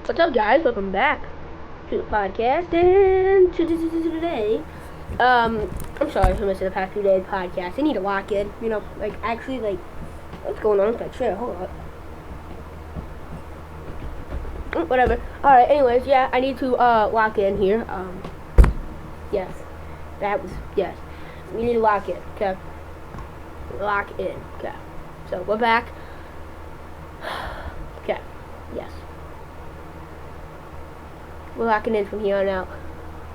What's up, guys? Welcome back to the podcast. And today, I'm sorry for missing the past 2 days podcast. I need to lock in. What's going on with that chair? Hold on. Whatever. Alright, anyways, yeah, I need to lock in here. Yes. Yes. We need to lock in, okay? Lock in, okay. So, we're back. Okay. Yes. We're locking in from here on out.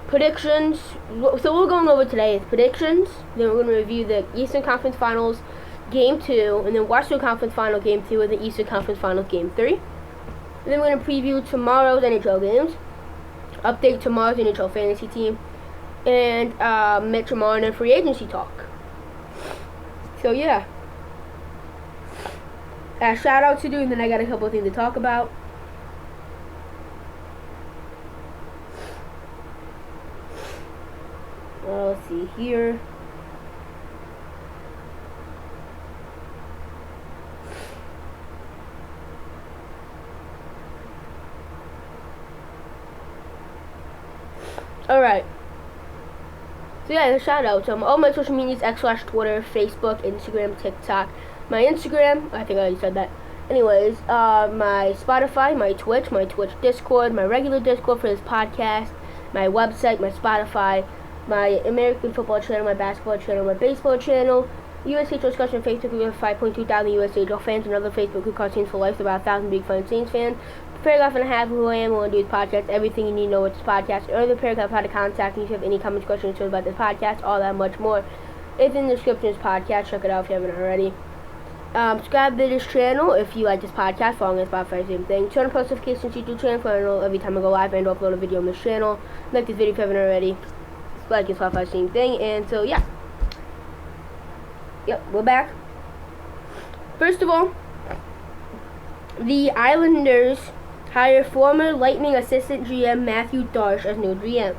Predictions. So what we're going over today is predictions. Then we're going to review the Eastern Conference Finals Game 2. And then Western Conference Final Game 2 and the Eastern Conference Finals Game 3. And then we're going to preview tomorrow's NHL games. Update tomorrow's NHL fantasy team. And Mitch and Marner free agency talk. So yeah. Shout out to do, and then I got a couple of things to talk about. Let's see here. Alright. So yeah, shout out. All my social medias, X/Twitter, Facebook, Instagram, TikTok. My Instagram, I think I already said that. Anyways, my Spotify, my Twitch Discord, my regular Discord for this podcast, my website, my Spotify, my American football channel, my basketball channel, my baseball channel, USHL discussion Facebook. We have 5.2 thousand USHL fans, another Facebook group called Saints for Life, about 1,000 big fun Saints fans. Paragraph and a half of who I am, what I do with podcast, everything you need to know with this podcast. Earlier paragraph, how to contact me if you have any comments, questions, about this podcast, all that much more. It's in the description of this podcast. Check it out if you haven't already. Subscribe to this channel if you like this podcast. Following on Spotify, same thing. Turn on post notifications, YouTube channel, so I know every time I go live and upload a video on this channel. Like this video if you haven't already. Like and Spotify, same thing. And so yeah. Yep, we're back. First of all, the Islanders hire former Lightning assistant GM Matthew Darsh as new GM.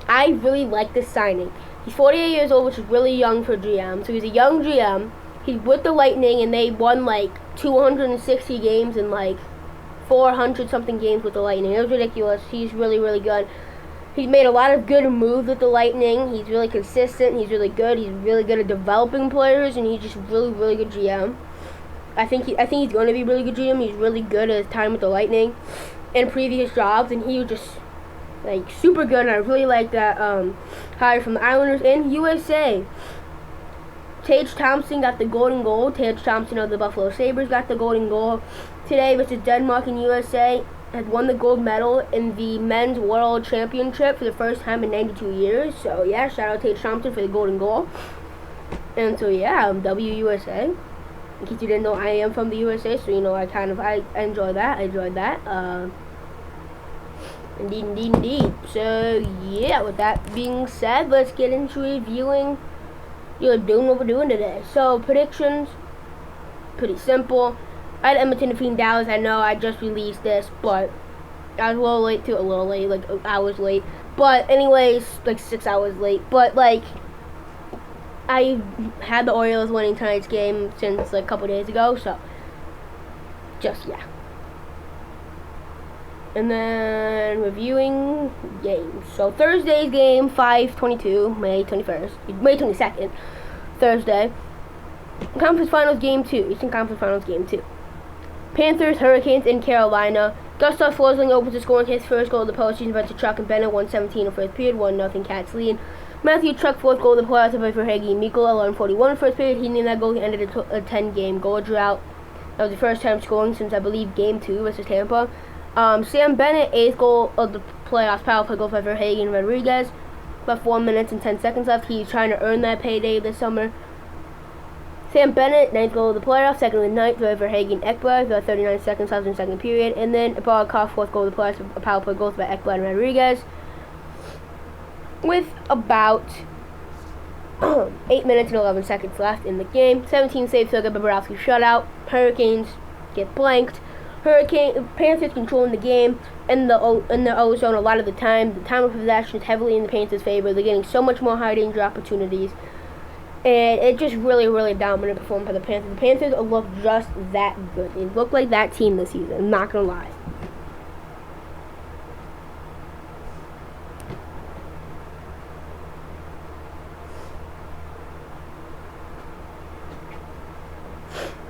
I really like this signing. He's 48 years old, which is really young for GM. So he's a young GM. He's with the Lightning, and they won like 260 games and like 400 something games with the Lightning. It was ridiculous. He's really, really good. He's made a lot of good moves with the Lightning. He's really consistent. He's really good. He's really good at developing players, and he's just really, really good GM. I think he's going to be really good GM. He's really good at his time with the Lightning and previous jobs, and he was just like super good. And I really like that hire from the Islanders and USA. Tage Thompson got the golden goal. Tage Thompson of the Buffalo Sabres got the golden goal today versus Denmark, and USA had won the gold medal in the men's world championship for the first time in 92 years. So yeah, shout out Tage Thompson for the golden goal. And so yeah, WUSA. In case you didn't know, I am from the USA, so you know I enjoy that. I enjoyed that. Indeed. So yeah, with that being said, let's get into reviewing. Doing what we're doing today. So predictions, pretty simple. I had Edmonton defeating Dallas. I know I just released this, but I was a little late, like hours late. But anyways, like 6 hours late. But like, I had the Orioles winning tonight's game since like a couple days ago, so just yeah. And then reviewing games. So Thursday's game, 5/22, May 22nd, Thursday. Conference Finals Game 2, Eastern Conference Finals Game 2. Panthers, Hurricanes in Carolina. Gustav Forsling opens the scoring his first goal of the postseason versus Chuck and Bennett, 1:17 in the first period, 1-0 Cats lead. Matthew Chuck, fourth goal of the playoffs for Hagee Mikkola, 11:41 in the first period. He named that goal, he ended a 10-game goal drought. That was the first time scoring since, I believe, Game 2 versus Tampa. Sam Bennett, 8th goal of the playoffs, power play goal for Verhagen Rodriguez. About 4 minutes and 10 seconds left. He's trying to earn that payday this summer. Sam Bennett, 9th goal of the playoffs, second of the night for Verhagen Ekblad, about 39 seconds left in the second period. And then Barakov, 4th goal of the playoffs, a power play goal by Ekblad and Rodriguez. With about 8 minutes and 11 seconds left in the game. 17 saves, so good, Bobrovsky shutout. Hurricanes get blanked. Panthers controlling the game in the O-zone a lot of the time. The time of possession is heavily in the Panthers' favor. They're getting so much more high danger opportunities. And it just really, really dominant performance by the Panthers. The Panthers look just that good. They look like that team this season. I'm not going to lie.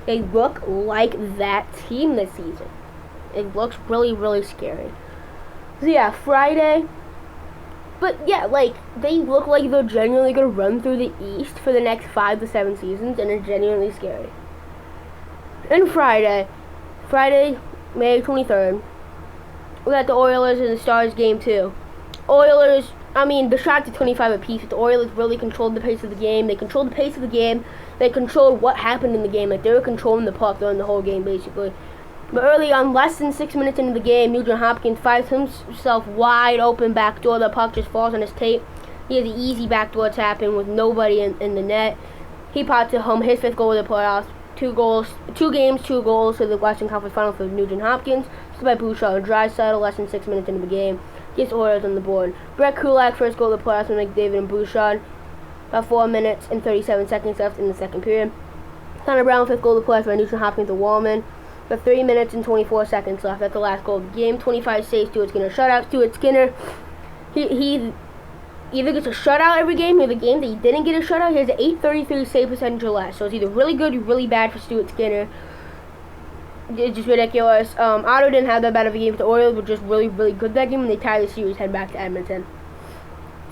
They look like that team this season. It looks really, really scary. So yeah, Friday. But yeah, like, they look like they're genuinely going to run through the East for the next 5 to 7 seasons, and it's genuinely scary. And Friday, May 23rd, we got the Oilers and the Stars game 2. Oilers, the shots at 25 apiece, but the Oilers really controlled the pace of the game. They controlled the pace of the game. They controlled what happened in the game. Like, they were controlling the puck during the whole game, basically. But early on, less than 6 minutes into the game, Nugent Hopkins finds himself wide open backdoor. The puck just falls on his tape. He has an easy backdoor tap in with nobody in the net. He pots it home, his 5th goal of the playoffs. 2 games, 2 goals to the Western Conference Final for Nugent Hopkins. Just by Bouchard and Draisaitl, less than 6 minutes into the game. Gets Oilers on the board. Brett Kulak, 1st goal of the playoffs with McDavid and Bouchard. About 4 minutes and 37 seconds left in the second period. Connor Brown, 5th goal of the playoffs by Nugent Hopkins and Wallman. But 3 minutes and 24 seconds left. That's the last goal of the game. 25 saves, Stuart Skinner shutouts. Stuart Skinner, he either gets a shutout every game, or the game that he didn't get a shutout, he has an .833 save percentage or less. So it's either really good or really bad for Stuart Skinner. It's just ridiculous. Otto didn't have that bad of a game, but the Orioles were just really, really good that game, and they tied the series, head back to Edmonton.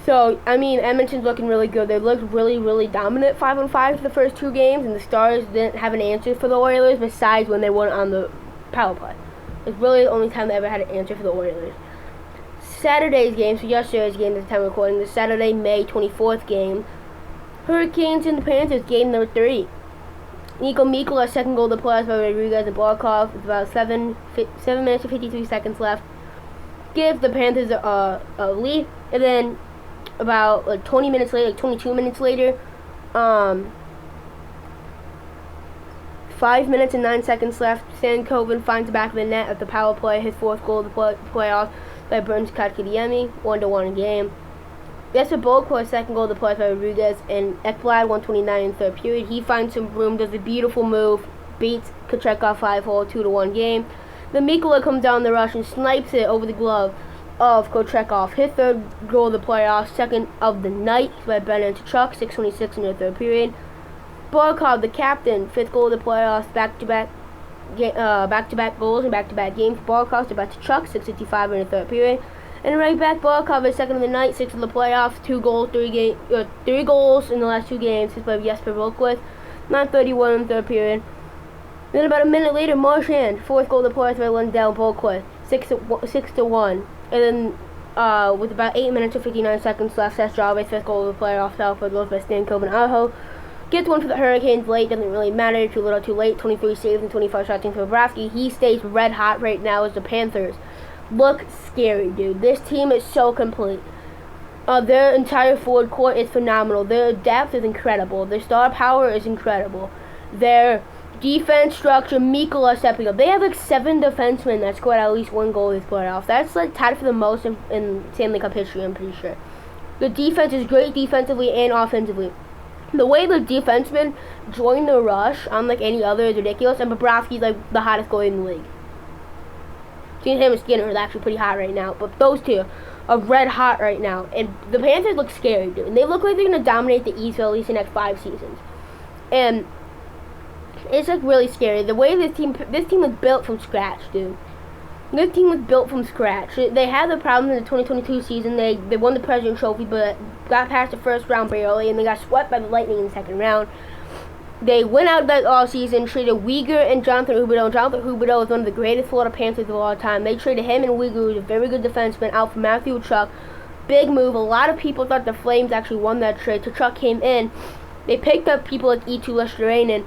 So, Edmonton's looking really good. They looked really, really dominant 5-on-5 for the first 2 games, and the Stars didn't have an answer for the Oilers besides when they won on the power play. It's really the only time they ever had an answer for the Oilers. Saturday's game, so yesterday's game at the time of recording, the Saturday, May 24th game, Hurricanes and the Panthers, game number 3. Nico Mikkola, 2nd goal of the playoffs by Rodriguez and Barkov, with about 7 minutes and 53 seconds left. Gives the Panthers a lead, and then about 20 minutes later, 22 minutes later, 5 minutes and 9 seconds left. Stan Coven finds the back of the net at the power play, his 4th goal of the playoffs by Burns Kotkaniemi, 1-1 game. Jesper Bohlqvist, 2nd goal of the playoffs by Rodriguez, and Ekblad, 129 in the 3rd period. He finds some room, does a beautiful move, beats Kochetkov 5-hole, 2-1 game. Then Mikkola comes down the rush and snipes it over the glove of Kochetkov. His 3rd goal of the playoffs, 2nd of the night by Ben Tkachuk, 6:26 in the 3rd period. Barkov, the captain, 5th goal of the playoffs, back-to-back goals and back-to-back games. Barkov to Tkachuk, 6:55 in the 3rd period. And right back, Barkov is 2nd of the night, 6th of the playoffs, 3 goals in the last 2 games. His by Jesper Bohlqvist, 9:31 in the 3rd period. Then about a minute later, Marchand, 4th goal of the playoffs by Lundell Bohlqvist, 6-1. And then, with about 8 minutes and 59 seconds left, Seth Jarvis, 5th goal of the playoffs, Alfred goes by Stan Coven Aho. Gets one for the Hurricanes late, doesn't really matter, too little too late, 23 saves and 25 shots in for Bobrovsky. He stays red hot right now as the Panthers look scary, dude. This team is so complete. Their entire forward court is phenomenal. Their depth is incredible. Their star power is incredible. Their defense structure, Mikkola stepping up. They have like 7 defensemen that scored at least 1 goal this playoffs. That's like tied for the most in Stanley Cup history, I'm pretty sure. The defense is great defensively and offensively. The way the defensemen join the rush, unlike any other, is ridiculous. And Bobrovsky's like the hottest goalie in the league. Him and Skinner is actually pretty hot right now, but those two are red hot right now. And the Panthers look scary, dude. And they look like they're going to dominate the East for at least the next 5 seasons. And it's like really scary. The way this team was built from scratch, dude. This team was built from scratch. They had the problem in the 2022 season. They won the President's Trophy, but got past the first round barely, and they got swept by the Lightning in the second round. They went out that offseason, traded Uyghur and Jonathan Huberdeau. Jonathan Huberdeau is one of the greatest Florida Panthers of all time. They traded him and Uyghur, who's a very good defenseman, out for Matthew Tkachuk. Big move. A lot of people thought the Flames actually won that trade. Tkachuk came in. They picked up people like Eetu Luostarinen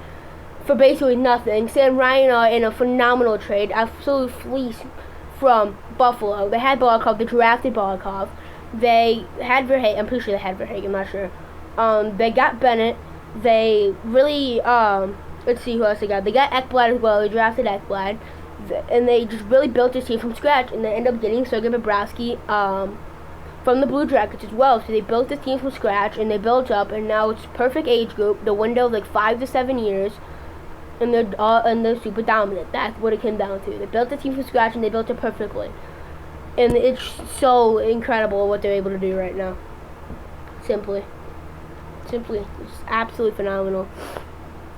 for basically nothing. Sam Ryan in a phenomenal trade. Absolute fleece from Buffalo. They had Barkov. They drafted Barkov. They had Verhaeghe. I'm pretty sure they had Verhaeghe. I'm not sure. They got Bennett. They really, let's see who else they got. They got Ekblad as well. They drafted Ekblad. And they just really built this team from scratch. And they ended up getting Sergei Bobrovsky from the Blue Jackets as well. So they built this team from scratch. And they built up. And now it's perfect age group. The window of like 5 to 7 years. And they're super dominant. That's what it came down to. They built the team from scratch. And they built it perfectly. And it's so incredible what they're able to do right now. Simply, it's absolutely phenomenal.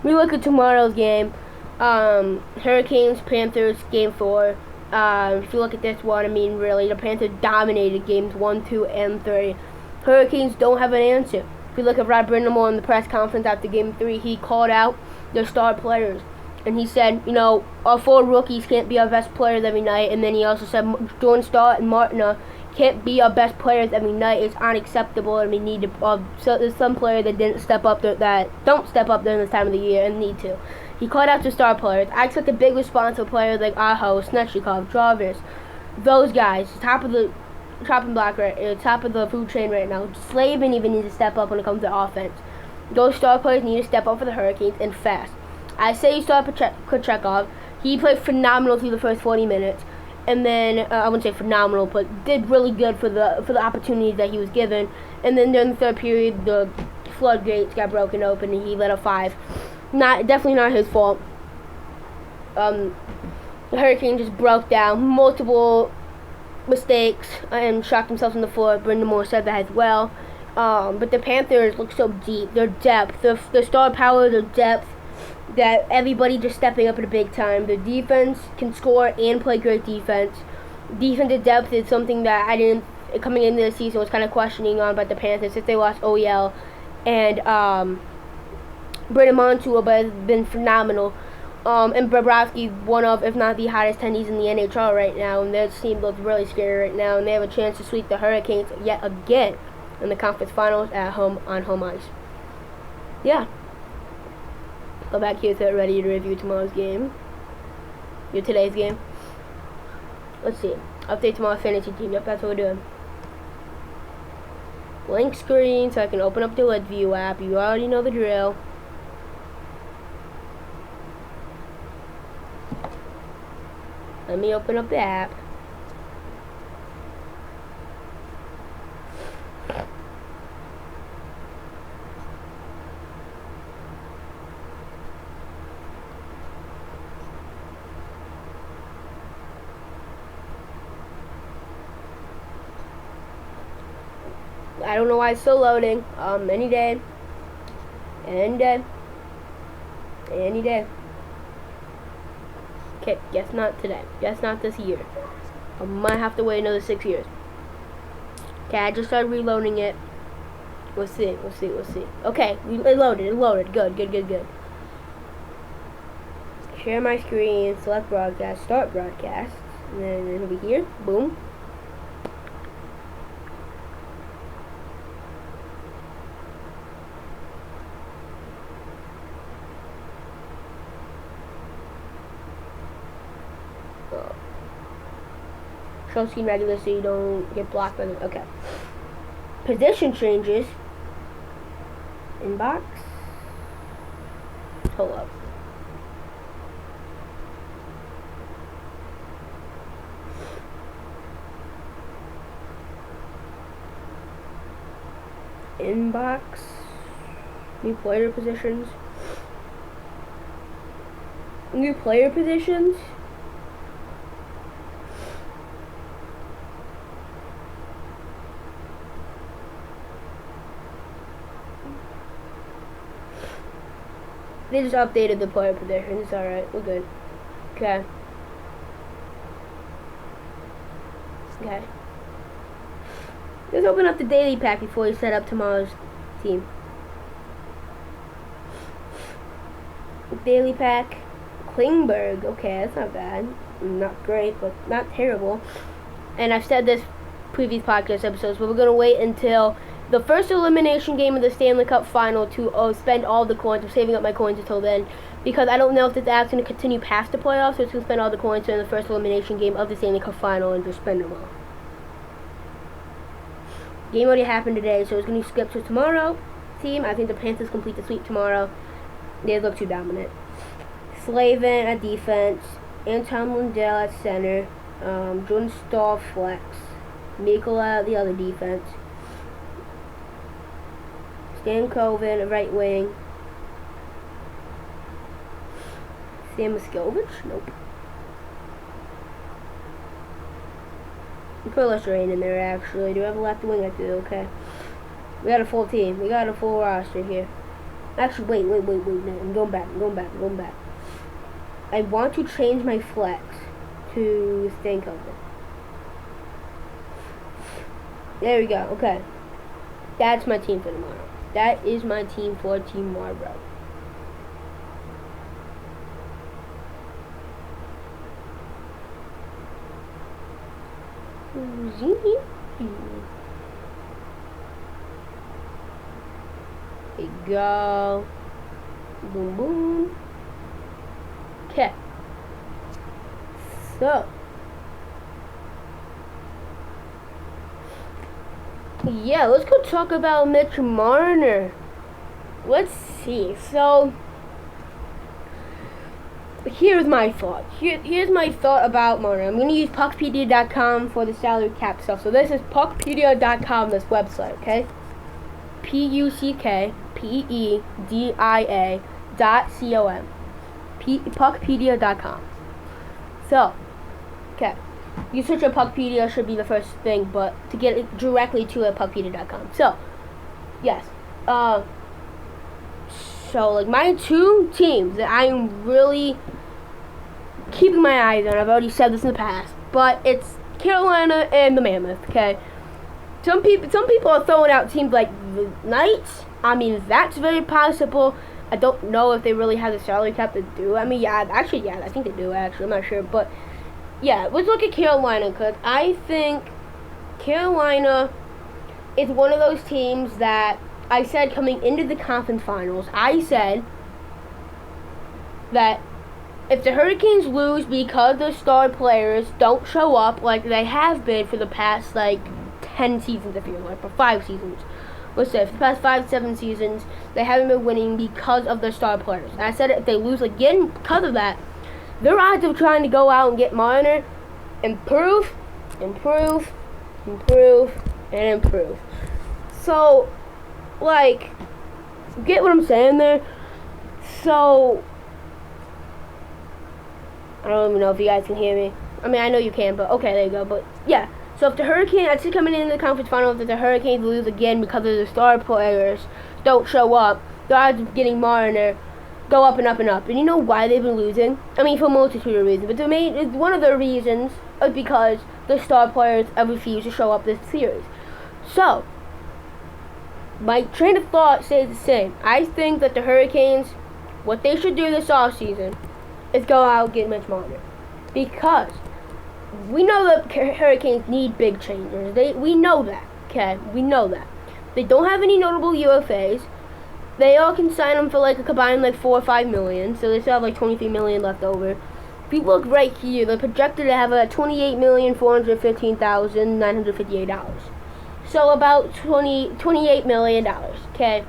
We look at tomorrow's game. Hurricanes, Panthers, Game 4. If you look at this one, I mean, really, the Panthers dominated games 1, 2, and 3. Hurricanes don't have an answer. If you look at Rod Brind'Amour in the press conference after Game 3, he called out their star players. And he said, you know, our 4 rookies can't be our best players every night. And then he also said Jordan Starr and Marner can't be our best players every night. It's unacceptable, and we need to. So there's some players that didn't step up that don't step up during this time of the year and need to. He called out the star players. I expect a big response from players like Aho, Snetchikov, Jarvis, those guys, top of the block top of the food chain right now. Slavin even needs to step up when it comes to offense. Those star players need to step up for the Hurricanes and fast. I say you start Kochekov. He played phenomenal through the first 40 minutes, and then I wouldn't say phenomenal, but did really good for the opportunities that he was given. And then during the third period, the floodgates got broken open, and he let up 5. Definitely not his fault. The Hurricane just broke down, multiple mistakes, and shocked themselves on the floor. Brind'Amour said that as well. But the Panthers look so deep. Their depth, the star power, their depth, that everybody just stepping up at a big time. The defense can score and play great defense. Defensive depth is something that I didn't, coming into the season, was kind of questioning on about the Panthers since they lost OEL and Brandon Montour, but has been phenomenal. And Bobrovsky, one of, if not the hottest tendies in the NHL right now, and their team looks really scary right now, and they have a chance to sweep the Hurricanes yet again in the conference finals at home on home ice. Yeah. Go back here to it, ready to review tomorrow's game. Today's game. Let's see. Update tomorrow's fantasy team. Yep, that's what we're doing. Blank screen so I can open up the LedView app. You already know the drill. Let me open up the app. I don't know why it's still loading. Any day. Any day. Any day. Okay, guess not today. Guess not this year. I might have to wait another 6 years. Okay, I just started reloading it. We'll see. We'll see. We'll see. Okay, it loaded. It loaded. Good. Good. Good. Good. Share my screen. Select broadcast. Start broadcast. And then it'll be here. Boom. Show screen regular so you don't get blocked by the. Okay. Position changes. Inbox. Hold up. Inbox. New player positions. New player positions. They just updated the player positions. Alright, we're good. Okay. Okay. Let's open up the daily pack before we set up tomorrow's team. Daily pack. Klingberg. Okay, that's not bad. Not great, but not terrible. And I've said this previous podcast episodes, but we're going to wait until the first elimination game of the Stanley Cup final to spend all the coins. I'm saving up my coins until then because I don't know if this app's going to continue past the playoffs, so it's going to spend all the coins in the first elimination game of the Stanley Cup final and just spend them all. Game already happened today, so it's going to skip to tomorrow. Team, I think the Panthers complete the sweep tomorrow. They look too dominant. Slavin at defense, Anton Lundell at center, Jordan Stahl flex, Mikola at the other defense. Stan Coven, right wing. Sam Miskovich? Nope. Put less rain in there, actually. Do I have a left wing? I do, okay. We got a full team. We got a full roster here. Actually, wait. No, I'm going back. I want to change my flex to think of it. There we go. Okay. That's my team for tomorrow. That is my team for tomorrow. There you go. Boom, boom. Okay. So. Yeah, let's go talk about Mitch Marner. Let's see. So, here's my thought. Here's my thought about Marner. I'm going to use puckpedia.com for the salary cap stuff. So this is puckpedia.com, this website, okay? puckpedia.com. Puckpedia.com. So, okay. You search a Puckpedia should be the first thing, but to get it directly to a Puckpedia.com. So, yes. So, like, my two teams that I'm really keeping my eyes on, I've already said this in the past, but it's Carolina and the Mammoth, okay? Some people are throwing out teams like the Knights. I mean, that's very possible. I don't know if they really have the salary cap to do. I mean, yeah, I think they do, actually. I'm not sure, but yeah, let's look at Carolina, because I think Carolina is one of those teams that I said coming into the conference finals, I said that if the Hurricanes lose because the star players don't show up like they have been for the past, 10 seasons, I feel like, for 5 seasons. Let's say, for the past 5-7 seasons, they haven't been winning because of their star players. And I said if they lose again because of that, their odds of trying to go out and get Marner improve. So, get what I'm saying there? So, I don't even know if you guys can hear me. I mean, I know you can, but okay, there you go. But, yeah. So, if the Hurricanes, I see coming into the conference finals, if the Hurricanes lose again because of the star players don't show up, the odds of getting Marner go up and up and up. And you know why they've been losing? I mean, for a multitude of reasons. But one of the reasons is because the star players have refused to show up this series. So, my train of thought stays the same. I think that the Hurricanes, what they should do this offseason is go out and get Mitch Marner. Because we know that Hurricanes need big changers. We know that, okay? We know that. They don't have any notable UFAs. They all can sign them for a combined 4 or 5 million, so they still have 23 million left over. If you look right here, they're projected to have $28,415,958. So about $28 million, okay,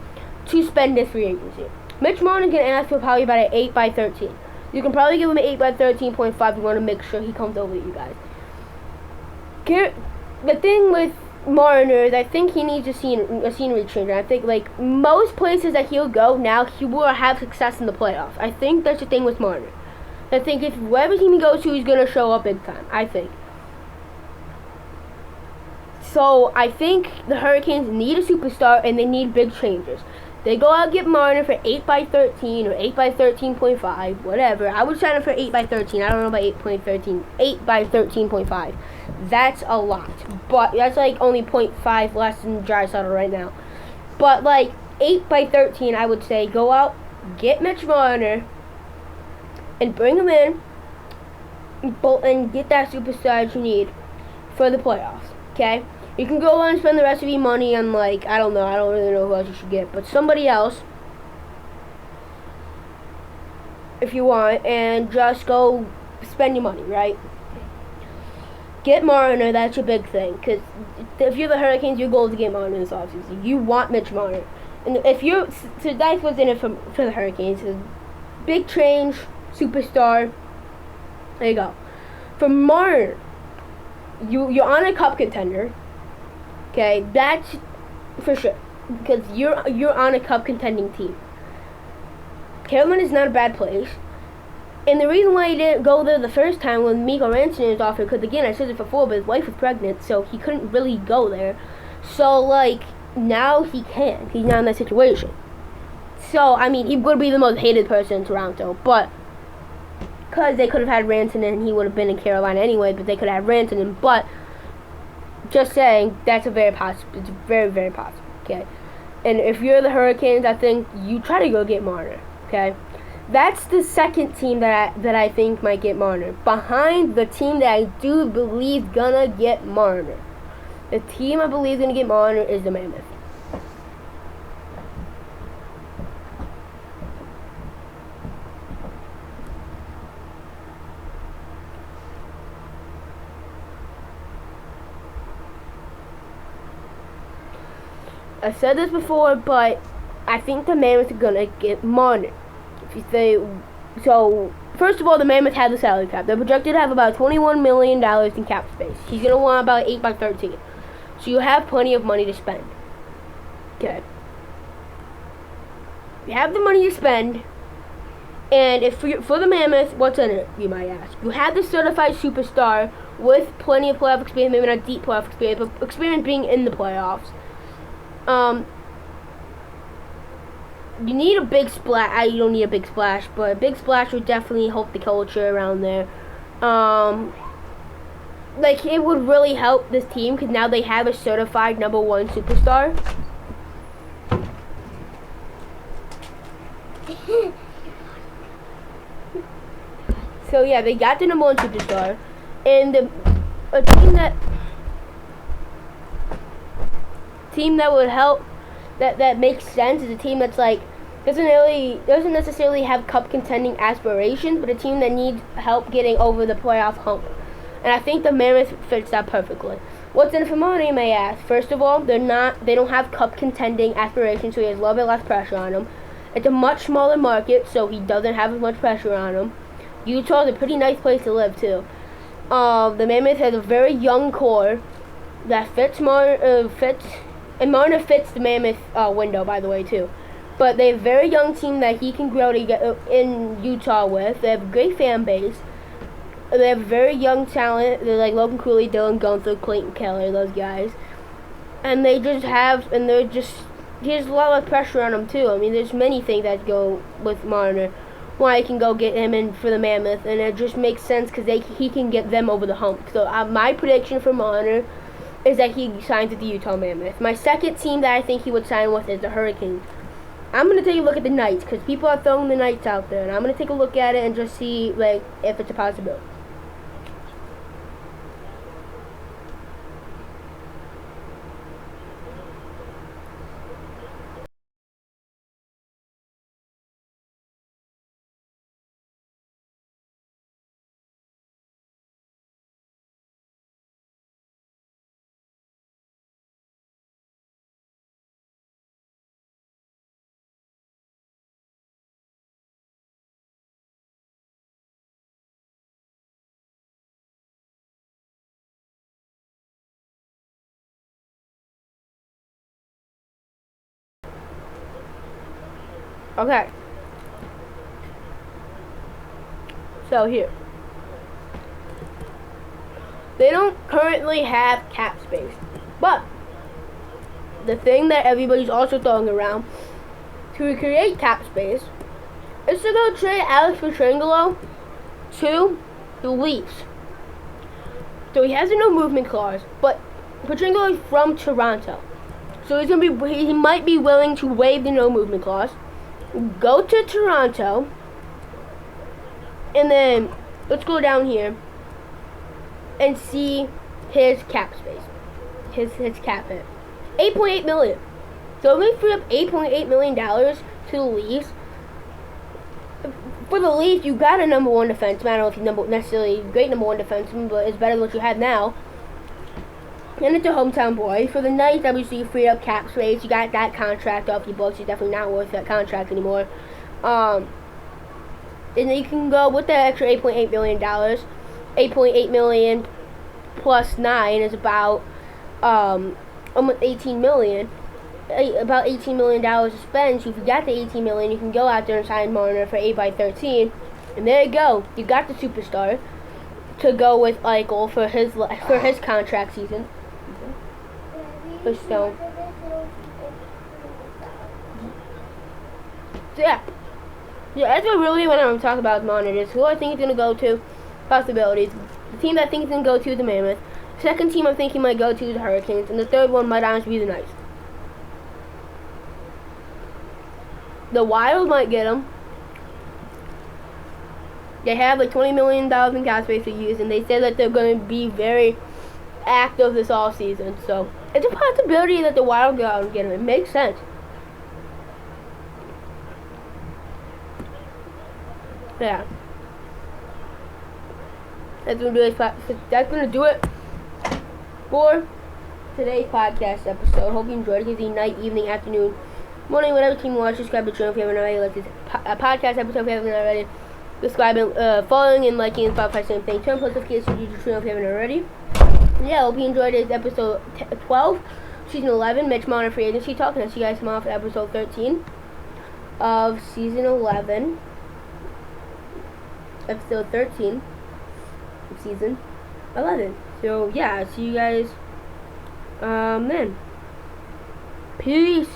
to spend this free agency. Mitch Marner can ask for probably about an 8x13. You can probably give him an 8x13.5 if you want to make sure he comes over to you guys. The thing with Marner is I think he needs a scenery change. I think most places that he'll go now, he will have success in the playoffs. I think that's the thing with Marner. I think if wherever team he goes to, he's going to show up big time. I think. So I think the Hurricanes need a superstar and they need big changes. They go out and get Marner for 8x13 or 8x13.5, whatever. I would sign him for 8x13. I don't know about 8.13. 8x13.5. That's a lot. But that's only 0.5 less than Draisaitl right now. But 8x13, I would say go out, get Mitch Marner, and bring him in, and get that superstar that you need for the playoffs. Okay? You can go on and spend the rest of your money on, I don't know. I don't really know who else you should get. But somebody else, if you want, and just go spend your money, right? Get Marner, that's your big thing. Because if you're the Hurricanes, your goal is to get Marner this offseason. You want Mitch Marner. And if you're, so that's what's in it for the Hurricanes. Is big change, superstar. There you go. For Marner, you're on a cup contender. Okay, that's for sure. Because you're on a cup contending team. Carolina is not a bad place. And the reason why he didn't go there the first time when Mikko Rantanen was offered, because again, I said it before, but his wife was pregnant, so he couldn't really go there. So, now he can. He's not in that situation. So, I mean, he would be the most hated person in Toronto, but because they could have had Rantanen and he would have been in Carolina anyway, but they could have had Rantanen. But just saying, that's a very possible. It's very, very possible. Okay, and if you're the Hurricanes, I think you try to go get Marner. Okay, that's the second team that I think might get Marner, behind the team that I do believe gonna get Marner. The team I believe gonna get Marner is the Mammoth. I said this before, but I think the Mammoth are gonna get Marner. If you say so, first of all, the Mammoth have the salary cap. They're projected to have about $21 million in cap space. He's gonna want about 8 by 13, so you have plenty of money to spend. Okay, you have the money to spend, and if for the Mammoth, what's in it? You might ask. You have the certified superstar with plenty of playoff experience, maybe not deep playoff experience, but experience being in the playoffs. You need a big splash. You don't need a big splash, but a big splash would definitely help the culture around there. Like, it would really help this team because now they have a certified #1 superstar. So yeah, they got the #1 superstar, and a team that would help, that makes sense, is a team that's like doesn't necessarily have cup contending aspirations, but a team that needs help getting over the playoff hump. And I think the Mammoth fits that perfectly. What's in it for Marner, you may ask? First of all, they don't have cup contending aspirations, so he has a little bit less pressure on him. It's a much smaller market, so he doesn't have as much pressure on him. Utah is a pretty nice place to live too. The Mammoth has a very young core that fits Marner, and Marner fits the Mammoth window, by the way, too. But they have a very young team that he can grow to get in Utah with. They have a great fan base. They have very young talent. They're like Logan Cooley, Dylan Gunther, Clayton Keller, those guys. And he has a lot of pressure on them, too. I mean, there's many things that go with Marner. Why I can go get him in for the Mammoth, and it just makes sense because he can get them over the hump. So my prediction for Marner is that he signs with the Utah Mammoth. My second team that I think he would sign with is the Hurricanes. I'm going to take a look at the Knights because people are throwing the Knights out there, and I'm going to take a look at it and just see like if it's a possibility. Okay. So here. They don't currently have cap space. But the thing that everybody's also throwing around to create cap space is to go trade Alex Pietrangelo to the Leafs. So he has a no movement clause, but Pietrangelo is from Toronto. So he might be willing to waive the no movement clause, go to Toronto, and then let's go down here and see his cap space, his cap hit, $8.8 million. So we free up $8.8 million to the Leafs. For the Leafs, you got a #1 defenseman. I don't know if he's necessarily great #1 defenseman, but it's better than what you have now. And it's a hometown boy. For the Knights, obviously, you free up cap space. You got that contract off your books. He's definitely not worth that contract anymore. And then you can go with that extra $8.8 million. $8.8 million plus 9 is about almost $18 million. About $18 million to spend. So if you got the $18 million, you can go out there and sign Marner for 8 by 13. And there you go. You got the superstar to go with Eichel for his contract season. So yeah, Yeah, that's what really what I'm talking about Marner is. Who I think is going to go to, possibilities. The team that I think is going to go to is the Mammoth. Second team I'm thinking might go to is the Hurricanes. And the third one might honestly be the Knights. The Wild might get them. They have like $20 million in cap space to use, and they said that they're going to be very active this off season. So it's a possibility that the Wild go out and get them. It makes sense. Yeah. That's gonna do it for today's podcast episode. Hope you enjoyed it. It's the night, evening, afternoon, morning, whatever team you watch. Subscribe to the channel if you haven't already. Like this podcast episode if you haven't already. Subscribing, following, and liking, and Spotify, same thing. Turn post notifications to YouTube channel if you haven't already. Yeah, hope you enjoyed this episode 12, season 11, Mitch Marner free agency talk. And I'll see you guys tomorrow for episode 13 of season 11. Episode 13 of season 11. So yeah, see you guys then. Peace.